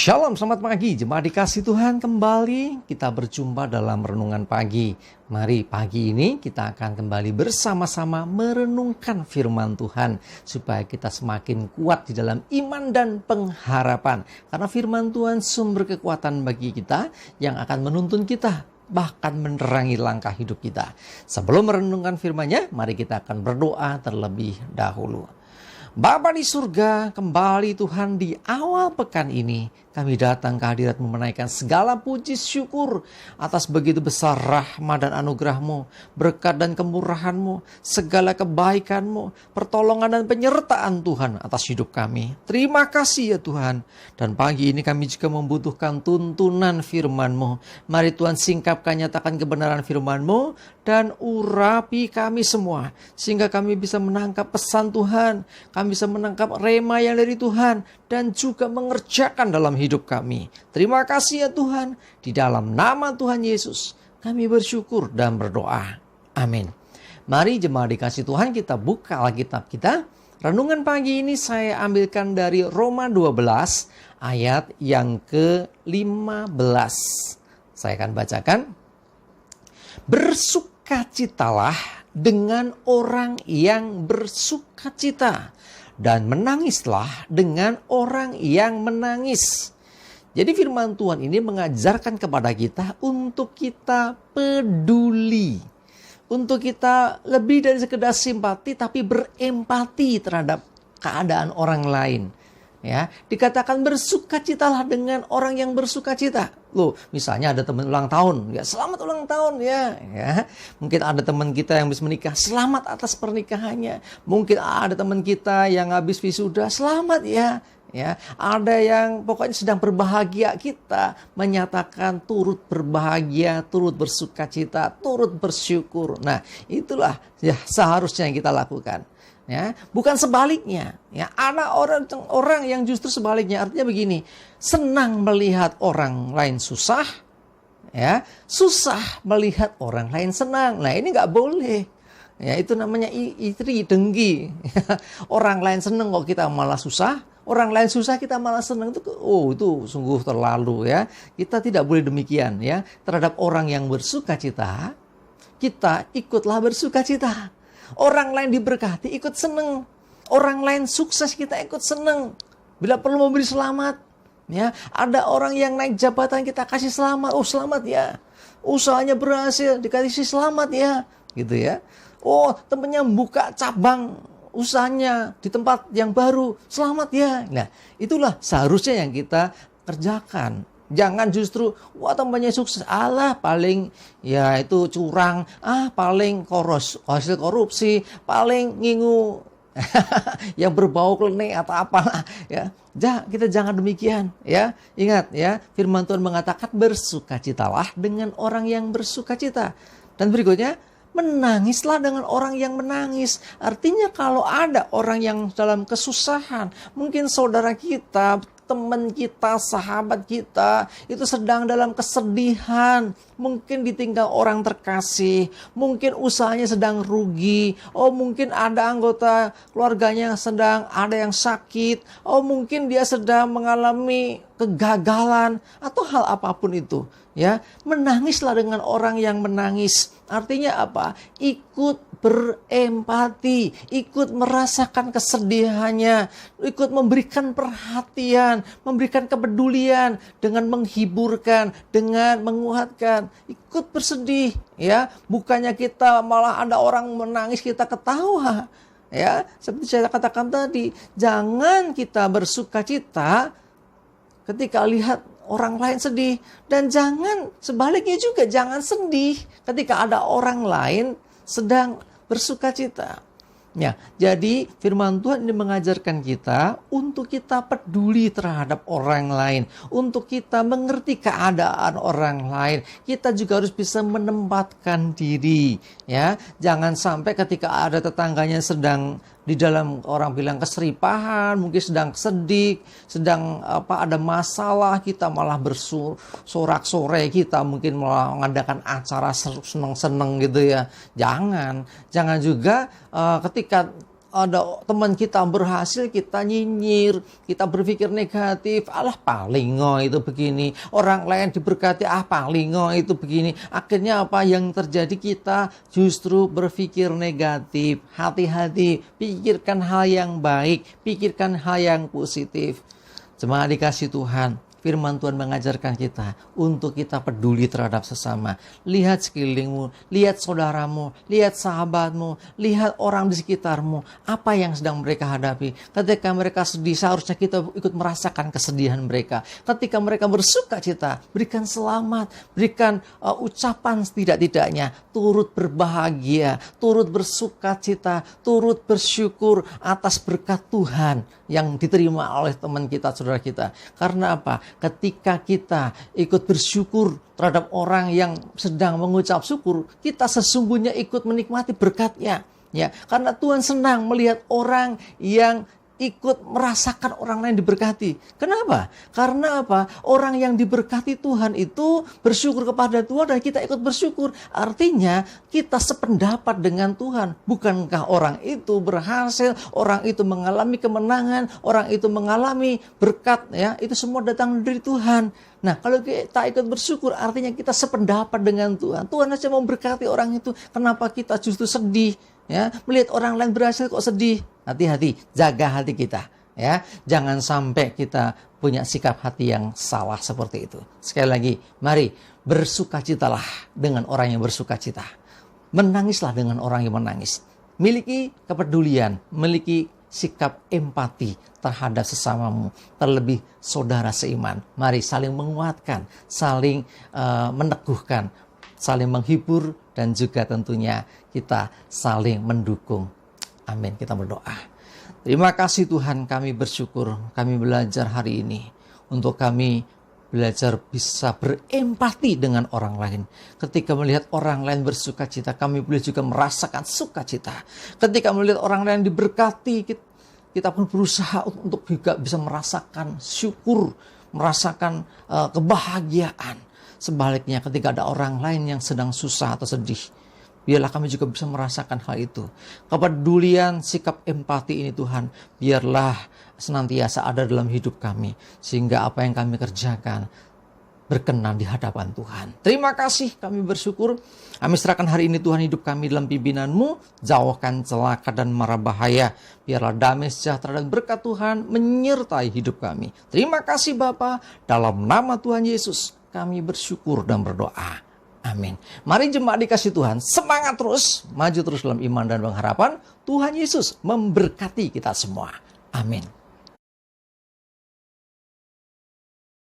Shalom, selamat pagi. Jemaat dikasih Tuhan, kembali kita berjumpa dalam renungan pagi. Mari pagi ini kita akan kembali bersama-sama merenungkan firman Tuhan supaya kita semakin kuat di dalam iman dan pengharapan. Karena firman Tuhan sumber kekuatan bagi kita yang akan menuntun kita, bahkan menerangi langkah hidup kita. Sebelum merenungkan firman-Nya, mari kita akan berdoa terlebih dahulu. Bapa di surga, kembali Tuhan di awal pekan ini kami datang ke hadirat-Mu menaikkan segala puji syukur atas begitu besar rahmat dan anugerah-Mu, berkat dan kemurahan-Mu, segala kebaikan-Mu, pertolongan dan penyertaan Tuhan atas hidup kami. Terima kasih ya Tuhan. Dan pagi ini kami juga membutuhkan tuntunan firman-Mu. Mari Tuhan singkapkan, nyatakan kebenaran firman-Mu dan urapi kami semua, sehingga kami bisa menangkap pesan Tuhan, kami bisa menangkap rema yang dari Tuhan, dan juga mengerjakan dalam hidup kami. Terima kasih ya Tuhan, di dalam nama Tuhan Yesus kami bersyukur dan berdoa. Amin. Mari jemaat dikasih Tuhan, kita buka Alkitab kita. Renungan pagi ini saya ambilkan dari Roma 12 ayat yang ke-15. Saya akan bacakan. Bersukacitalah dengan orang yang bersukacita, dan menangislah dengan orang yang menangis. Jadi firman Tuhan ini mengajarkan kepada kita untuk kita peduli, untuk kita lebih dari sekedar simpati tapi berempati terhadap keadaan orang lain. Ya, dikatakan bersukacitalah dengan orang yang bersukacita. Loh, misalnya ada teman ulang tahun, ya selamat ulang tahun ya. Mungkin ada teman kita yang habis menikah, selamat atas pernikahannya. Mungkin ada teman kita yang habis wisuda, selamat ya. Ada yang pokoknya sedang berbahagia, kita menyatakan turut berbahagia, turut bersukacita, turut bersyukur. Nah, itulah ya seharusnya yang kita lakukan. Ya, bukan sebaliknya. Ya, ada orang yang justru sebaliknya. Artinya begini, senang melihat orang lain susah, ya, susah melihat orang lain senang. Nah, ini nggak boleh. Ya, itu namanya iri dengki. Orang lain senang kok kita malah susah, orang lain susah kita malah senang, itu sungguh terlalu ya. Kita tidak boleh demikian ya. Terhadap orang yang bersukacita, kita ikutlah bersukacita. Orang lain diberkati, ikut seneng. Orang lain sukses, kita ikut seneng. Bila perlu memberi selamat, ya, ada orang yang naik jabatan, kita kasih selamat. Oh, selamat ya. Usahanya berhasil, dikasih selamat ya, gitu ya. Oh, temannya buka cabang usahanya di tempat yang baru, selamat ya. Nah, itulah seharusnya yang kita kerjakan. Jangan justru, wah temannya sukses, alah paling ya itu curang, paling hasil korupsi, paling ngingu yang berbau klenik atau apalah ya. Kita jangan demikian ya. Ingat ya, firman Tuhan mengatakan bersukacitalah dengan orang yang bersukacita. Dan berikutnya, menangislah dengan orang yang menangis. Artinya kalau ada orang yang dalam kesusahan, mungkin saudara kita, teman kita, sahabat kita itu sedang dalam kesedihan, mungkin ditinggal orang terkasih, mungkin usahanya sedang rugi, mungkin ada anggota keluarganya yang sedang ada yang sakit, mungkin dia sedang mengalami kegagalan atau hal apapun itu. Ya, menangislah dengan orang yang menangis. Artinya apa? Ikut berempati, ikut merasakan kesedihannya, ikut memberikan perhatian, memberikan kepedulian dengan menghiburkan, dengan menguatkan, ikut bersedih, ya. Bukannya kita malah ada orang menangis kita ketawa. Ya, seperti saya katakan tadi, jangan kita bersukacita ketika lihat orang lain sedih, dan jangan sebaliknya juga, jangan sedih ketika ada orang lain sedang bersukacita. Ya, jadi firman Tuhan ini mengajarkan kita untuk kita peduli terhadap orang lain, untuk kita mengerti keadaan orang lain. Kita juga harus bisa menempatkan diri, ya. Jangan sampai ketika ada tetangganya sedang di dalam, orang bilang keseripahan, mungkin sedang sedih, sedang ada masalah, kita malah bersorak-sorai, kita mungkin malah mengadakan acara seneng-seneng gitu ya. Jangan juga ketika ada teman kita berhasil, kita nyinyir, kita berpikir negatif, alah palingo itu begini. Orang lain diberkati, palingo itu begini. Akhirnya apa yang terjadi? Kita justru berpikir negatif. Hati-hati, pikirkan hal yang baik, pikirkan hal yang positif. Jemaat dikasih Tuhan, firman Tuhan mengajarkan kita untuk kita peduli terhadap sesama. Lihat sekelilingmu, lihat saudaramu, lihat sahabatmu, lihat orang di sekitarmu. Apa yang sedang mereka hadapi. Ketika mereka sedih, seharusnya kita ikut merasakan kesedihan mereka. Ketika mereka bersuka cita, berikan selamat, berikan ucapan setidak-tidaknya. Turut berbahagia, turut bersuka cita, turut bersyukur atas berkat Tuhan yang diterima oleh teman kita, saudara kita. Karena apa? Ketika kita ikut bersyukur terhadap orang yang sedang mengucap syukur, kita sesungguhnya ikut menikmati berkatnya. Ya, karena Tuhan senang melihat orang yang ikut merasakan orang lain diberkati. Kenapa? Karena apa? Orang yang diberkati Tuhan itu bersyukur kepada Tuhan dan kita ikut bersyukur. Artinya kita sependapat dengan Tuhan. Bukankah orang itu berhasil, orang itu mengalami kemenangan, orang itu mengalami berkat, ya, itu semua datang dari Tuhan. Nah, kalau kita ikut bersyukur artinya kita sependapat dengan Tuhan. Tuhan saja memberkati orang itu. Kenapa kita justru sedih? Ya, melihat orang lain berhasil kok sedih. Hati-hati, jaga hati kita. Ya, jangan sampai kita punya sikap hati yang salah seperti itu. Sekali lagi, mari bersukacitalah dengan orang yang bersukacita. Menangislah dengan orang yang menangis. Miliki kepedulian, miliki sikap empati terhadap sesamamu, terlebih saudara seiman. Mari saling menguatkan, saling meneguhkan, saling menghibur, dan juga tentunya kita saling mendukung. Amin. Kita berdoa. Terima kasih Tuhan, kami bersyukur kami belajar hari ini untuk kami belajar bisa berempati dengan orang lain. Ketika melihat orang lain bersukacita, kami boleh juga merasakan sukacita. Ketika melihat orang lain diberkati, kita pun berusaha untuk juga bisa merasakan syukur, merasakan kebahagiaan. Sebaliknya ketika ada orang lain yang sedang susah atau sedih, biarlah kami juga bisa merasakan hal itu. Kepedulian, sikap empati ini Tuhan, biarlah senantiasa ada dalam hidup kami. Sehingga apa yang kami kerjakan berkenan di hadapan Tuhan. Terima kasih, kami bersyukur. Kami serahkan hari ini Tuhan hidup kami dalam pimpinan-Mu. Jauhkan celaka dan mara bahaya. Biarlah damai sejahtera dan berkat Tuhan menyertai hidup kami. Terima kasih Bapa, dalam nama Tuhan Yesus kami bersyukur dan berdoa. Amin. Mari jemaat dikasih Tuhan, semangat terus, maju terus dalam iman dan pengharapan. Tuhan Yesus memberkati kita semua. Amin.